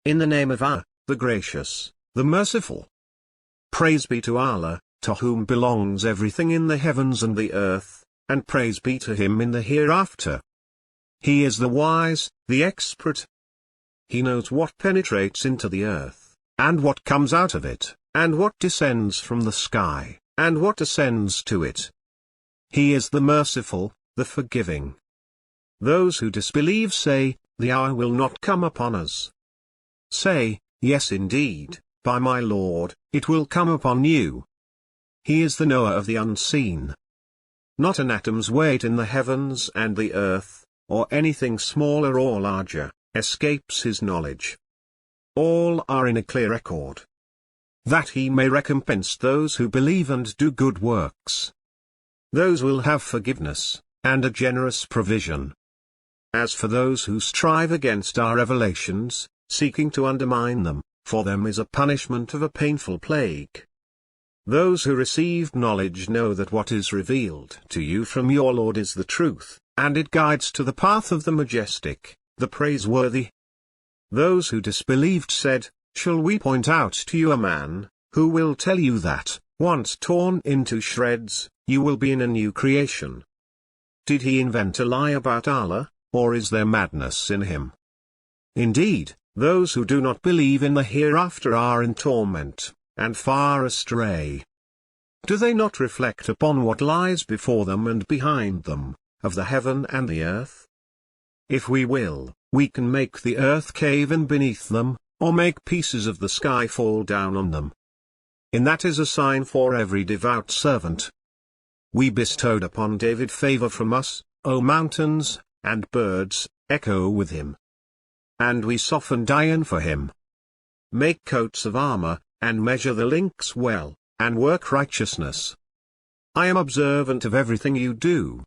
In the name of Allah, the Gracious, the Merciful. Praise be to Allah, to whom belongs everything in the heavens and the earth, and praise be to Him in the hereafter. He is the wise, the expert. He knows what penetrates into the earth, and what comes out of it, and what descends from the sky, and what ascends to it. He is the Merciful, the Forgiving. Those who disbelieve say, the hour will not come upon us. Say, yes indeed, by my Lord, it will come upon you. He is the knower of the unseen. Not an atom's weight in the heavens and the earth, or anything smaller or larger, escapes His knowledge. All are in a clear record. That He may recompense those who believe and do good works. Those will have forgiveness, and a generous provision. As for those who strive against our revelations, seeking to undermine them, for them is a punishment of a painful plague. Those who received knowledge know that what is revealed to you from your Lord is the truth, and it guides to the path of the majestic, the praiseworthy. Those who disbelieved said, shall we point out to you a man, who will tell you that, once torn into shreds, you will be in a new creation? Did he invent a lie about Allah, or is there madness in him? Indeed, those who do not believe in the hereafter are in torment, and far astray. Do they not reflect upon what lies before them and behind them, of the heaven and the earth? If we will, we can make the earth cave in beneath them, or make pieces of the sky fall down on them. In that is a sign for every devout servant. We bestowed upon David favor from us, O mountains, and birds, echo with him. And we softened iron for him. Make coats of armor, and measure the links well, and work righteousness. I am observant of everything you do.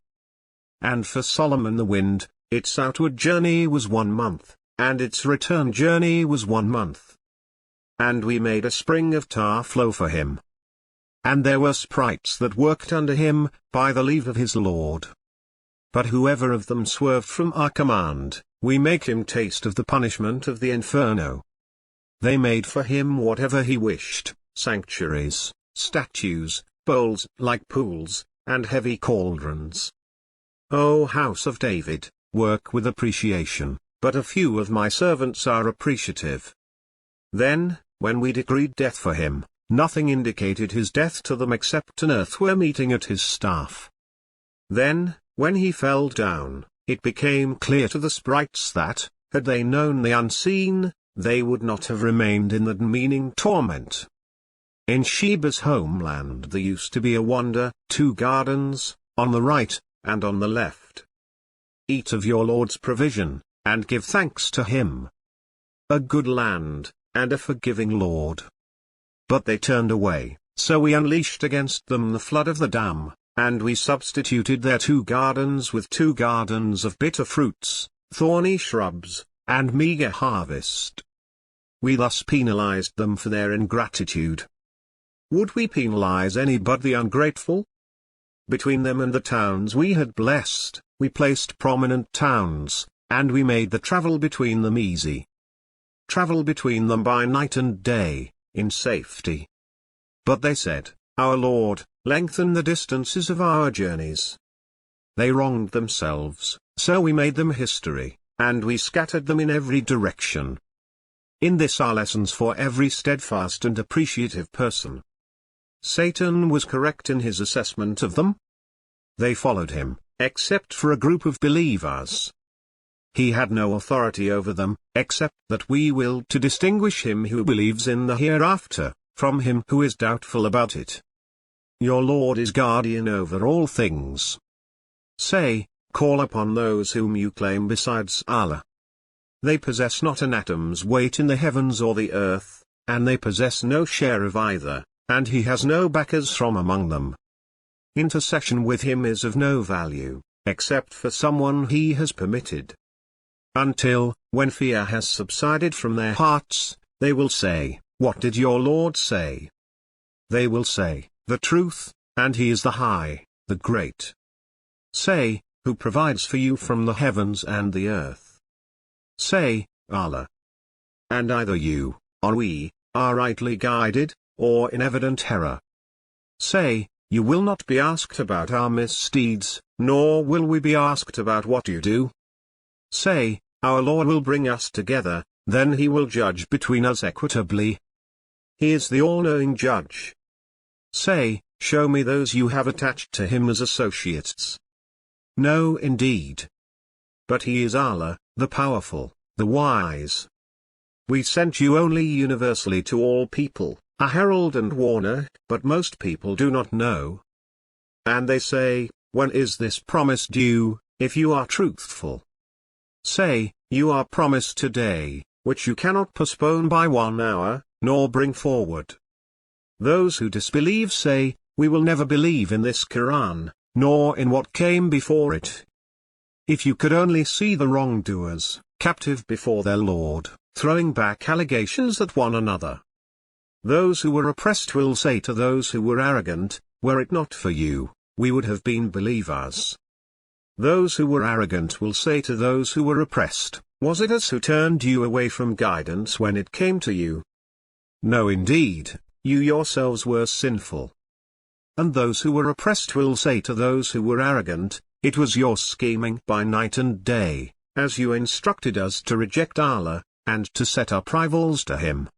And for Solomon the wind, its outward journey was 1 month, and its return journey was 1 month. And we made a spring of tar flow for him. And there were sprites that worked under him, by the leave of his Lord. But whoever of them swerved from our command, we make him taste of the punishment of the inferno. They made for him whatever he wished, sanctuaries, statues, bowls like pools, and heavy cauldrons. O house of David, work with appreciation, but a few of my servants are appreciative. Then, when we decreed death for him, nothing indicated his death to them except an earthworm eating at his staff. Then, when he fell down, it became clear to the sprites that, had they known the unseen, they would not have remained in that meaning torment. In Sheba's homeland there used to be a wonder, 2 gardens, on the right, and on the left. Eat of your Lord's provision, and give thanks to Him. A good land, and a forgiving Lord. But they turned away, so we unleashed against them the flood of the dam, and we substituted their 2 gardens with 2 gardens of bitter fruits, thorny shrubs, and meager harvest. We thus penalized them for their ingratitude. Would we penalize any but the ungrateful? Between them and the towns we had blessed, we placed prominent towns, and we made the travel between them easy. Travel between them by night and day, in safety. But they said, our Lord, lengthen the distances of our journeys. They wronged themselves, so we made them history, and we scattered them in every direction. In this are lessons for every steadfast and appreciative person. Satan was correct in his assessment of them. They followed him, except for a group of believers. He had no authority over them, except that we willed to distinguish him who believes in the hereafter, from him who is doubtful about it. Your Lord is guardian over all things. Say, call upon those whom you claim besides Allah. They possess not an atom's weight in the heavens or the earth, and they possess no share of either, and he has no backers from among them. Intercession with him is of no value, except for someone he has permitted. Until, when fear has subsided from their hearts, they will say, what did your Lord say? They will say, the truth, and he is the high, the great. Say, who provides for you from the heavens and the earth? Say, Allah. and either you, or we, are rightly guided, or in evident error. Say, you will not be asked about our misdeeds, nor will we be asked about what you do. Say, our Lord will bring us together, then he will judge between us equitably. He is the all-knowing judge. Say, show me those you have attached to him as associates. No, indeed. But he is Allah, the powerful, the wise. We sent you only universally to all people, a herald and warner, but most people do not know. And they say, when is this promise due, if you are truthful? Say, you are promised today, which you cannot postpone by 1 hour, nor bring forward. Those who disbelieve say, we will never believe in this Quran, nor in what came before it. If you could only see the wrongdoers, captive before their Lord, throwing back allegations at one another. Those who were oppressed will say to those who were arrogant, were it not for you, we would have been believers. Those who were arrogant will say to those who were oppressed, was it us who turned you away from guidance when it came to you? No, indeed, you yourselves were sinful. And those who were oppressed will say to those who were arrogant, it was your scheming by night and day, as you instructed us to reject Allah, and to set up rivals to him.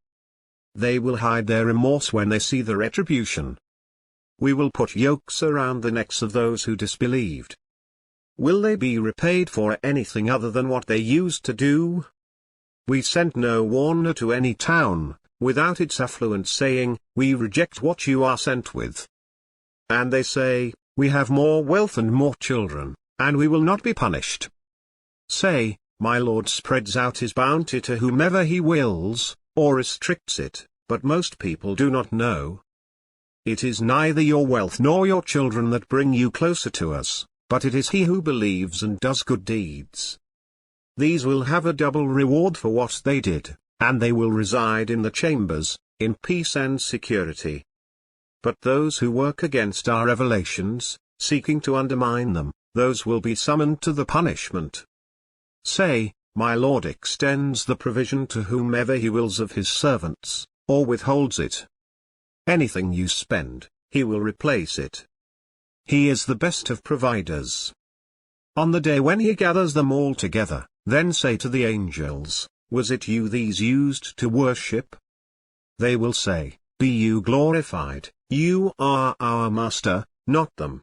They will hide their remorse when they see the retribution. We will put yokes around the necks of those who disbelieved. Will they be repaid for anything other than what they used to do? We sent no warner to any town, without its affluent saying, we reject what you are sent with. And they say, we have more wealth and more children, and we will not be punished. Say, my Lord spreads out his bounty to whomever he wills, or restricts it, but most people do not know. It is neither your wealth nor your children that bring you closer to us, but it is he who believes and does good deeds. These will have a double reward for what they did, and they will reside in the chambers, in peace and security. But those who work against our revelations, seeking to undermine them, those will be summoned to the punishment. Say, my Lord extends the provision to whomever he wills of his servants, or withholds it. Anything you spend, he will replace it. He is the best of providers. On the day when he gathers them all together, then say to the angels, was it you these used to worship? They will say, be you glorified, you are our master, not them.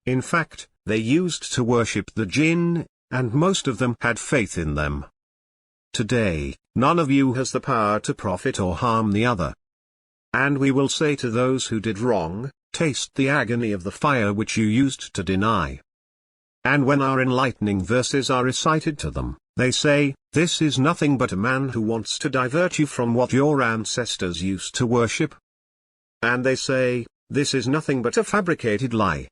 In fact, they used to worship the jinn, and most of them had faith in them. Today, none of you has the power to profit or harm the other. And we will say to those who did wrong, taste the agony of the fire which you used to deny. And when our enlightening verses are recited to them, they say, this is nothing but a man who wants to divert you from what your ancestors used to worship. And they say, this is nothing but a fabricated lie.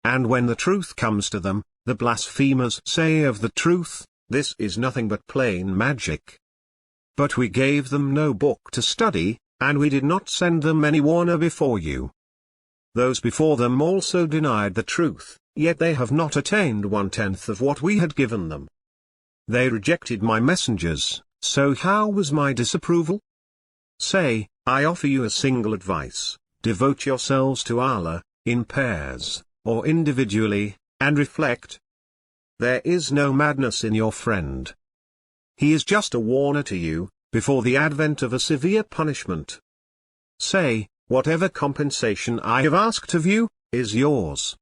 And when the truth comes to them, the blasphemers say of the truth, this is nothing but plain magic. But we gave them no book to study, and we did not send them any warner before you. Those before them also denied the truth, yet they have not attained 1/10 of what we had given them. They rejected my messengers, so how was my disapproval? Say, I offer you a single advice, devote yourselves to Allah, in pairs, or individually, and reflect. There is no madness in your friend. He is just a warner to you, before the advent of a severe punishment. Say, whatever compensation I have asked of you, is yours.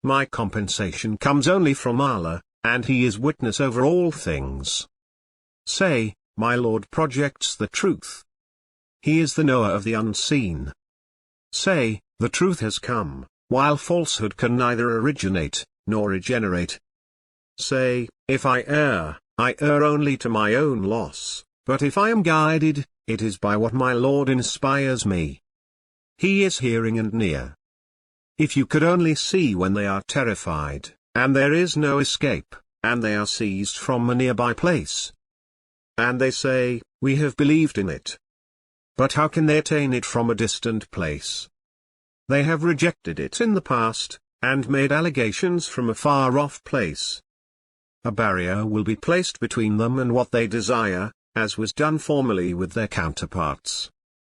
My compensation comes only from Allah, and He is witness over all things. Say, my Lord projects the truth. He is the knower of the unseen. Say, the truth has come, while falsehood can neither originate, nor regenerate. Say, if I err only to my own loss, but if I am guided, it is by what my Lord inspires me. He is hearing and near. If you could only see when they are terrified, and there is no escape, and they are seized from a nearby place. And they say, we have believed in it. But how can they attain it from a distant place? They have rejected it in the past, and made allegations from a far-off place. A barrier will be placed between them and what they desire, as was done formerly with their counterparts.